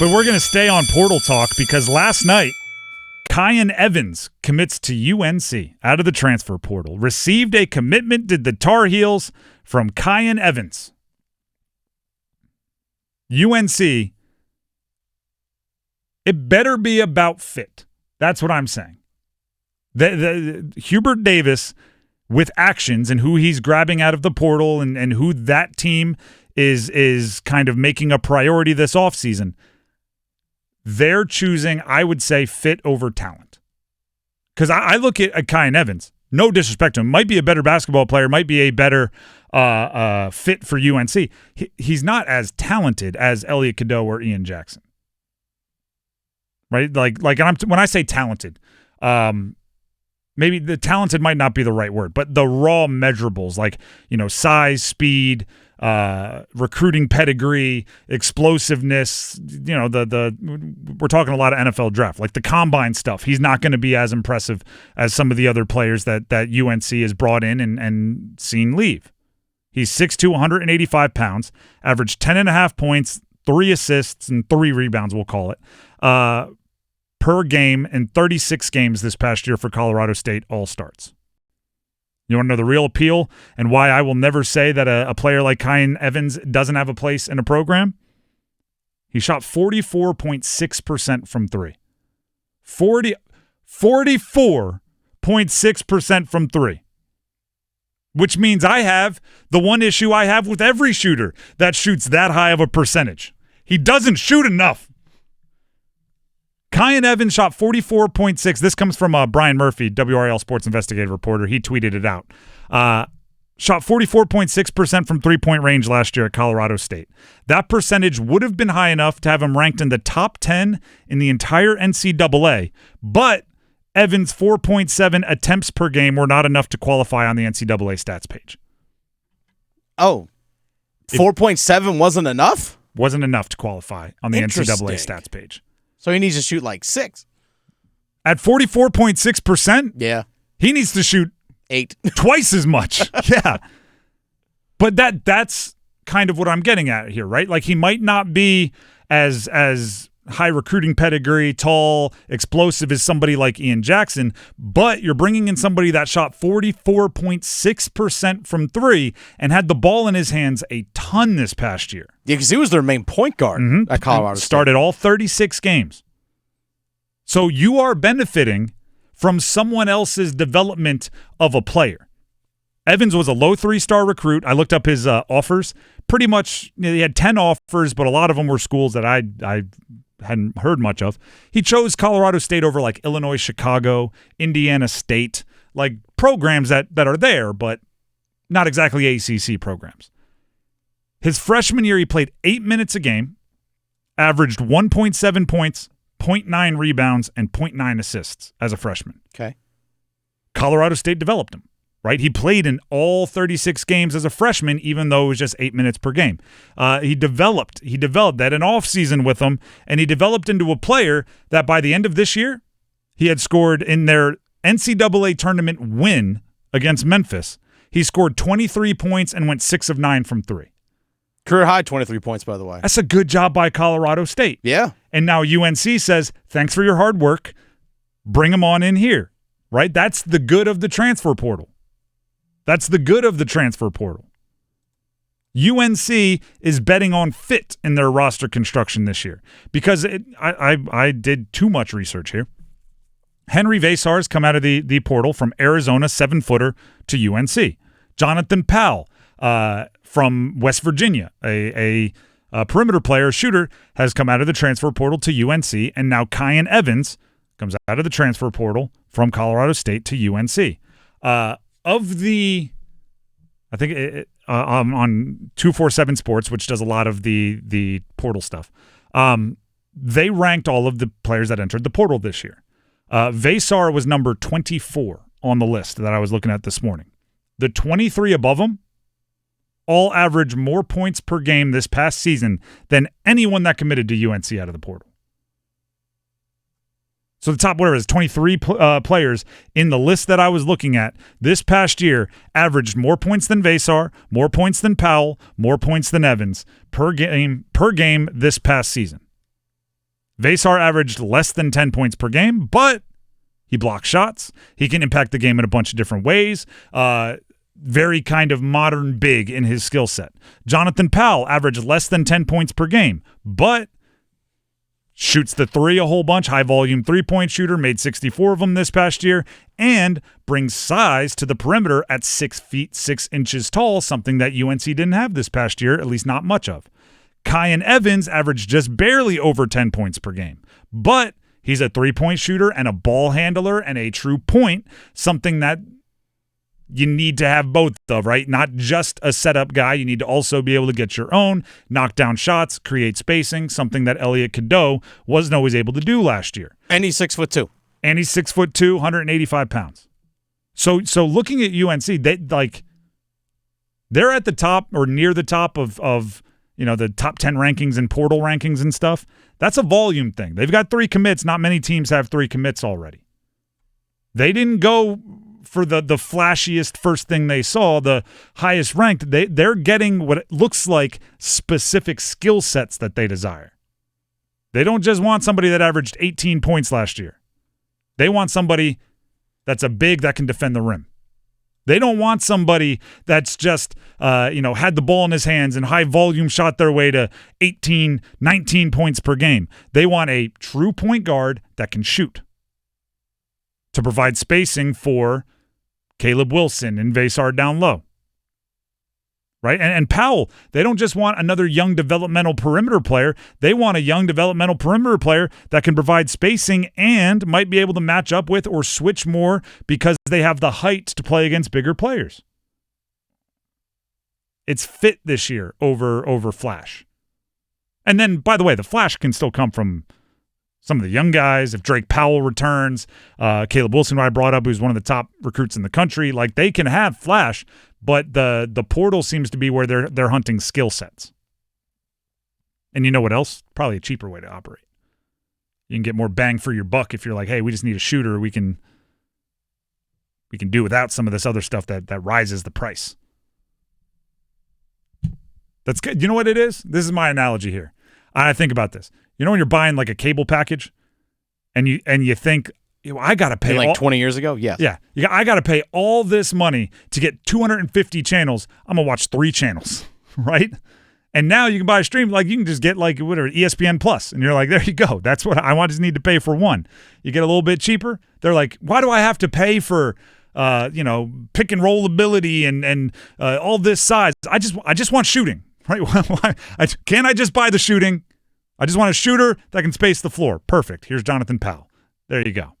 But we're going to stay on portal talk because last night, Kyan Evans commits to UNC out of the transfer portal. Received a commitment, did the Tarheels, from Kyan Evans. UNC, it better be about fit. That's what I'm saying. The Hubert Davis, with actions and who he's grabbing out of the portal and who that team is kind of making a priority this offseason, they're choosing, I would say, fit over talent. Because I look at Kyan Evans, no disrespect to him, might be a better basketball player, might be a better fit for UNC. He's not as talented as Elliot Cadeau or Ian Jackson. Right? Like when I say talented, maybe the talented might not be the right word, but the raw measurables like, size, speed, recruiting pedigree, explosiveness, we're talking a lot of NFL draft, like the combine stuff. He's not going to be as impressive as some of the other players that UNC has brought in and seen leave. He's 6'2", 185 pounds, averaged 10.5 points, 3 assists, and 3 rebounds, we'll call it, per game in 36 games this past year for Colorado State All-Starts. You want to know the real appeal and why I will never say that a player like Kyan Evans doesn't have a place in a program? He shot 44.6% from three. 44.6% from three. Which means I have the one issue I have with every shooter that shoots that high of a percentage. He doesn't shoot enough. Kyan Evans shot 44.6. This comes from Brian Murphy, WRAL sports investigative reporter. He tweeted it out. Shot 44.6% from three-point range last year at Colorado State. That percentage would have been high enough to have him ranked in the top 10 in the entire NCAA, but Evans' 4.7 attempts per game were not enough to qualify on the NCAA stats page. Oh, 4.7 wasn't enough? Wasn't enough to qualify on the NCAA stats page. So he needs to shoot like 6. At 44.6%? Yeah. He needs to shoot 8. Twice as much. Yeah. But that's kind of what I'm getting at here, right? Like he might not be as high recruiting pedigree, tall, explosive as somebody like Ian Jackson, but you're bringing in somebody that shot 44.6% from three and had the ball in his hands a ton this past year. Yeah, because he was their main point guard at Colorado State. Started all 36 games. So you are benefiting from someone else's development of a player. Evans was a low 3-star recruit. I looked up his offers. Pretty much, he had 10 offers, but a lot of them were schools that I hadn't heard much of. He chose Colorado State over like Illinois, Chicago, Indiana State, like programs that are there, but not exactly ACC programs. His freshman year, he played 8 minutes a game, averaged 1.7 points, 0.9 rebounds, and 0.9 assists as a freshman. Okay. Colorado State developed him, right? He played in all 36 games as a freshman, even though it was just 8 minutes per game. He developed that an offseason with him, and he developed into a player that by the end of this year, he had scored in their NCAA tournament win against Memphis. He scored 23 points and went 6 of 9 from three. Career high 23 points, by the way. That's a good job by Colorado State. Yeah. And now UNC says, thanks for your hard work. Bring him on in here, right? That's the good of the transfer portal. That's the good of the transfer portal. UNC is betting on fit in their roster construction this year because I did too much research here. Henry Vasar has come out of the portal from Arizona, 7-footer to UNC. Jonathan Powell from West Virginia, a perimeter player, shooter, has come out of the transfer portal to UNC, and now Kyan Evans comes out of the transfer portal from Colorado State to UNC. Of the, I think on 247 Sports, which does a lot of the portal stuff, they ranked all of the players that entered the portal this year. Vasar was number 24 on the list that I was looking at this morning. The 23 above him all average more points per game this past season than anyone that committed to UNC out of the portal. So the top, 23 players in the list that I was looking at this past year averaged more points than Vasar, more points than Powell, more points than Evans per game this past season. Vesar averaged less than 10 points per game, but he blocks shots. He can impact the game in a bunch of different ways. Very kind of modern big in his skill set. Jonathan Powell averaged less than 10 points per game, but shoots the three a whole bunch, high-volume three-point shooter, made 64 of them this past year, and brings size to the perimeter at 6 feet 6 inches tall, something that UNC didn't have this past year, at least not much of. Kyan Evans averaged just barely over 10 points per game, but he's a three-point shooter and a ball handler and a true point, something that you need to have both of, right? Not just a setup guy. You need to also be able to get your own, knock down shots, create spacing, something that Elliot Cadeau wasn't always able to do last year. And he's 6'2". And he's 6'2", 185 pounds. So looking at UNC, they're at the top or near the top of the top 10 rankings and portal rankings and stuff. That's a volume thing. They've got 3 commits. Not many teams have 3 commits already. They didn't go for the flashiest first thing they saw, the highest ranked. They're getting what it looks like specific skill sets that they desire. They don't just want somebody that averaged 18 points last year. They want somebody that's a big that can defend the rim. They don't want somebody that's just had the ball in his hands and high volume shot their way to 18, 19 points per game. They want a true point guard that can shoot to provide spacing for Caleb Wilson and Vesar down low. Right? And Powell, they don't just want another young developmental perimeter player. They want a young developmental perimeter player that can provide spacing and might be able to match up with or switch more because they have the height to play against bigger players. It's fit this year over flash. And then, by the way, the flash can still come from some of the young guys. If Drake Powell returns, Caleb Wilson, who I brought up, who's one of the top recruits in the country, like they can have flash, but the portal seems to be where they're hunting skill sets. And you know what else? Probably a cheaper way to operate. You can get more bang for your buck if you're like, hey, we just need a shooter. We can do without some of this other stuff that rises the price. That's good. You know what it is? This is my analogy here. I think about this. You know when you're buying like a cable package and you think, I got to pay like 20 years ago? Yes. Yeah. I got to pay all this money to get 250 channels. I'm going to watch 3 channels, right? And now you can buy a stream, like you can just get like whatever, ESPN Plus, and you're like, there you go. That's what I just need to pay for one. You get a little bit cheaper. They're like, why do I have to pay for pick and roll ability and all this size? I just want shooting, right? Can't I just buy the shooting? I just want a shooter that can space the floor. Perfect. Here's Jonathan Powell. There you go.